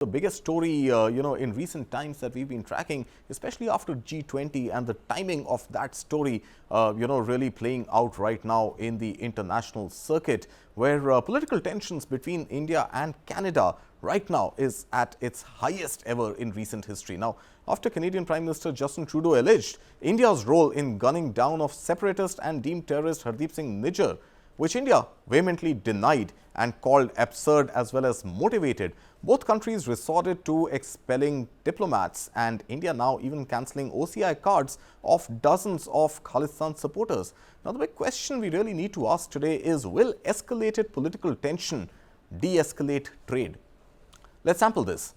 The biggest story, in recent times that we've been tracking, especially after G20 and the timing of that story, really playing out right now in the international circuit, where political tensions between India and Canada right now is at its highest ever in recent history. Now, after Canadian Prime Minister Justin Trudeau alleged India's role in gunning down of separatist and deemed terrorist Hardeep Singh Nijjar, which India vehemently denied and called absurd as well as motivated, both countries resorted to expelling diplomats, and India now even cancelling OCI cards of dozens of Khalistan supporters. Now, the big question we really need to ask today is, will escalated political tension de-escalate trade? Let's sample this.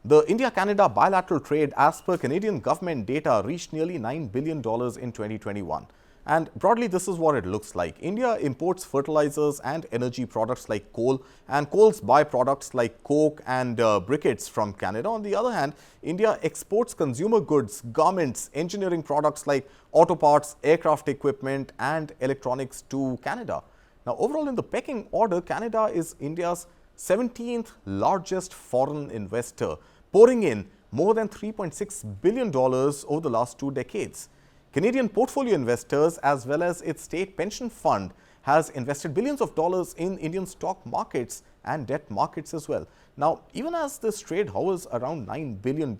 The India-Canada bilateral trade, as per Canadian government data, reached nearly $9 billion in 2021. And broadly, this is what it looks like. India imports fertilizers and energy products like coal, and coal's byproducts like coke and briquettes from Canada. On the other hand, India exports consumer goods, garments, engineering products like auto parts, aircraft equipment and electronics to Canada. Now, overall in the pecking order, Canada is India's 17th largest foreign investor, pouring in more than $3.6 billion over the last 2 decades. Canadian portfolio investors as well as its state pension fund has invested billions of dollars in Indian stock markets and debt markets as well. Now, even as this trade hovers around $9 billion,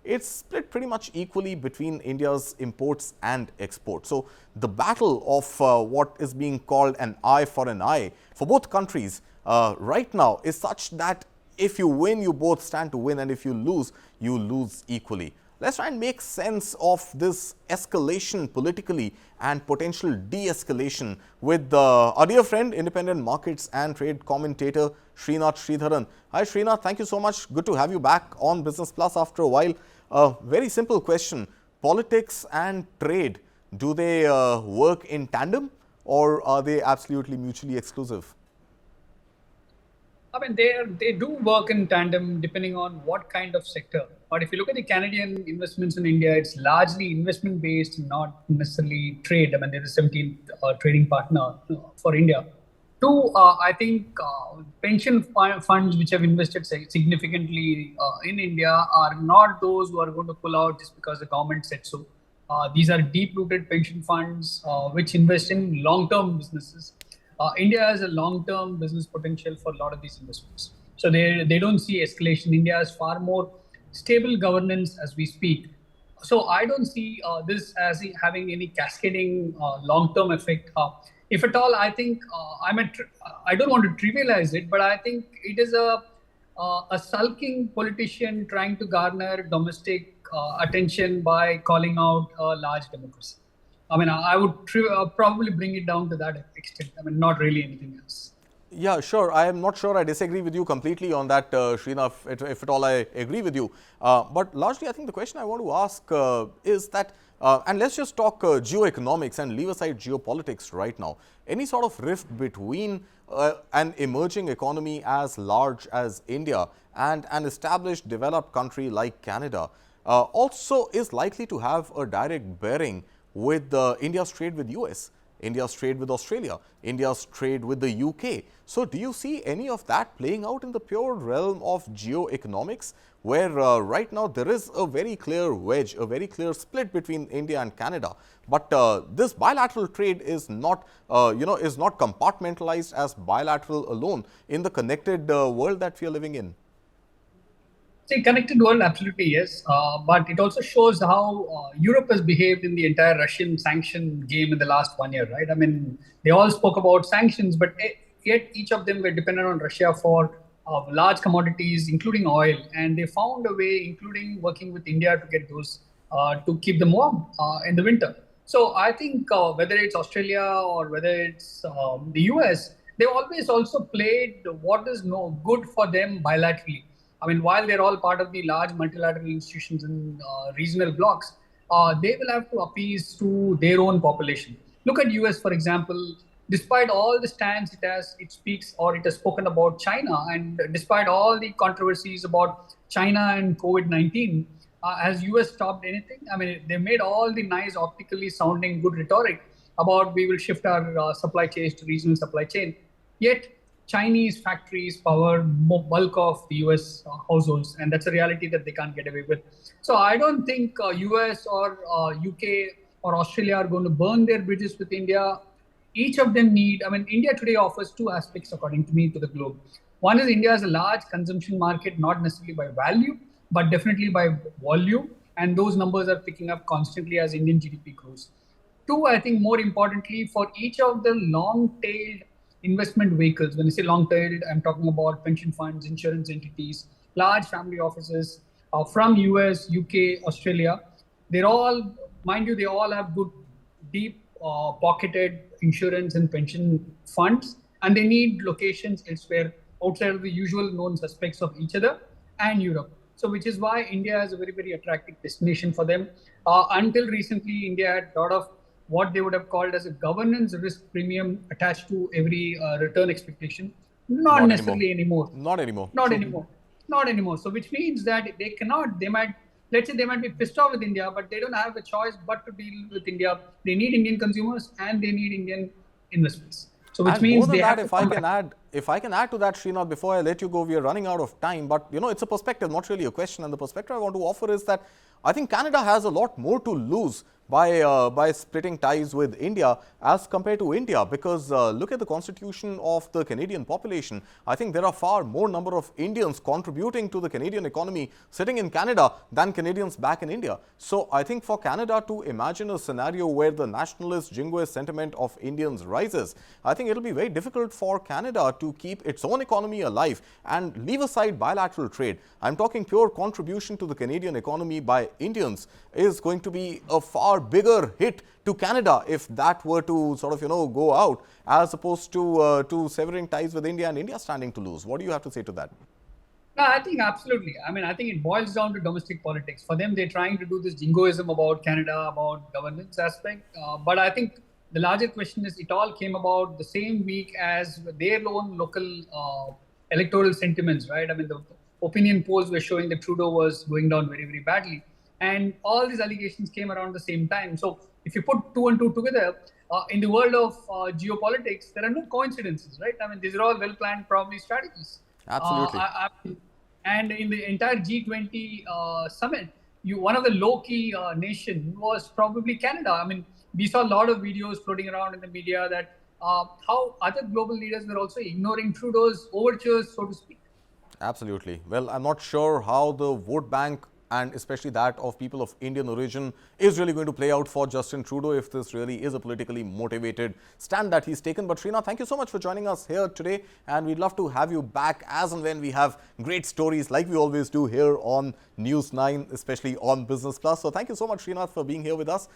it's split pretty much equally between India's imports and exports. So, the battle of what is being called an eye for an eye for both countries right now is such that if you win, you both stand to win, and if you lose equally. Let's try and make sense of this escalation politically and potential de-escalation with our dear friend, independent markets and trade commentator Srinath Sridharan. Hi Srinath, thank you so much. Good to have you back on Business Plus after a while. Very simple question. Politics and trade, do they work in tandem, or are they absolutely mutually exclusive? I mean, they do work in tandem depending on what kind of sector. But if you look at the Canadian investments in India, it's largely investment based, not necessarily trade. I mean, they're the 17th trading partner for India. Two, I think pension funds which have invested significantly in India are not those who are going to pull out just because the government said so. These are deep-rooted pension funds which invest in long-term businesses. India has a long-term business potential for a lot of these investments. So they don't see escalation. India has far more stable governance as we speak. So I don't see this as having any cascading long-term effect. If at all, I think I don't want to trivialize it, but I think it is a sulking politician trying to garner domestic attention by calling out a large democracy. I mean, I would probably bring it down to that extent. I mean, not really anything else. Yeah, sure. I am not sure I disagree with you completely on that, Srinath, if at all I agree with you. But largely, I think the question I want to ask is that, and let's just talk geoeconomics and leave aside geopolitics right now. Any sort of rift between an emerging economy as large as India and an established developed country like Canada also is likely to have a direct bearing with India's trade with US, India's trade with Australia, India's trade with the UK. So, do you see any of that playing out in the pure realm of geoeconomics, where right now there is a very clear wedge, a very clear split between India and Canada, but this bilateral trade is not, is not compartmentalized as bilateral alone in the connected world that we are living in? See, connected world, absolutely yes. But it also shows how Europe has behaved in the entire Russian sanction game in the last 1 year, right? I mean, they all spoke about sanctions, but yet each of them were dependent on Russia for large commodities, including oil. And they found a way, including working with India to get those, to keep them warm in the winter. So I think whether it's Australia or whether it's the US, they always also played what is good for them bilaterally. I mean, while they're all part of the large multilateral institutions and regional blocs, they will have to appease to their own population. Look at US, for example. Despite all the stands it speaks or it has spoken about China, and despite all the controversies about China and COVID-19, has US stopped anything? I mean, they made all the nice optically sounding good rhetoric about we will shift our supply chains to regional supply chain. Yet Chinese factories power bulk of the US households, and that's a reality that they can't get away with. So I don't think US or UK or Australia are going to burn their bridges with India. Each of them need, I mean, India today offers two aspects, according to me, to the globe. One is India is a large consumption market, not necessarily by value, but definitely by volume. And those numbers are picking up constantly as Indian GDP grows. Two, I think more importantly, for each of the long-tailed investment vehicles, when I say long-tailed, I'm talking about pension funds, insurance entities, large family offices from US, UK, Australia. They're all, mind you, they all have good, deep pocketed insurance and pension funds, and they need locations elsewhere outside of the usual known suspects of each other and Europe. So, which is why India is a very, very attractive destination for them. Until recently, India had a lot of what they would have called as a governance risk premium attached to every return expectation. Not necessarily anymore. Not anymore. Not anymore. Not anymore. So, which means that they cannot, they might, let's say they might be pissed off with India, but they don't have a choice but to deal with India. They need Indian consumers and they need Indian investments. So, which And means more than they that, have if I can add to that, Srinath, before I let you go, we are running out of time. But it's a perspective, not really a question. And the perspective I want to offer is that I think Canada has a lot more to lose by splitting ties with India as compared to India, because look at the constitution of the Canadian population. I think there are far more number of Indians contributing to the Canadian economy sitting in Canada than Canadians back in India. So I think for Canada to imagine a scenario where the nationalist, jingoist sentiment of Indians rises, I think it'll be very difficult for Canada to keep its own economy alive and leave aside bilateral trade. I'm talking pure contribution to the Canadian economy by Indians is going to be a far bigger hit to Canada if that were to sort of go out, as opposed to severing ties with India and India standing to lose. What do you have to say to that? No, I think absolutely. I mean, I think it boils down to domestic politics. For them, they're trying to do this jingoism about Canada, about governance aspect. But I think the larger question is it all came about the same week as their own local electoral sentiments, right? I mean, the opinion polls were showing that Trudeau was going down very, very badly. And all these allegations came around the same time. So if you put two and two together, in the world of geopolitics, there are no coincidences, right? I mean, these are all well-planned, probably strategies. Absolutely. And in the entire G20 summit, one of the low-key nation was probably Canada. I mean, we saw a lot of videos floating around in the media that how other global leaders were also ignoring Trudeau's overtures, so to speak. Absolutely. Well, I'm not sure how the vote bank, and especially that of people of Indian origin, is really going to play out for Justin Trudeau if this really is a politically motivated stand that he's taken. But Srinath, thank you so much for joining us here today, and we'd love to have you back as and when we have great stories like we always do here on News 9, especially on Business Plus. So thank you so much, Srinath, for being here with us.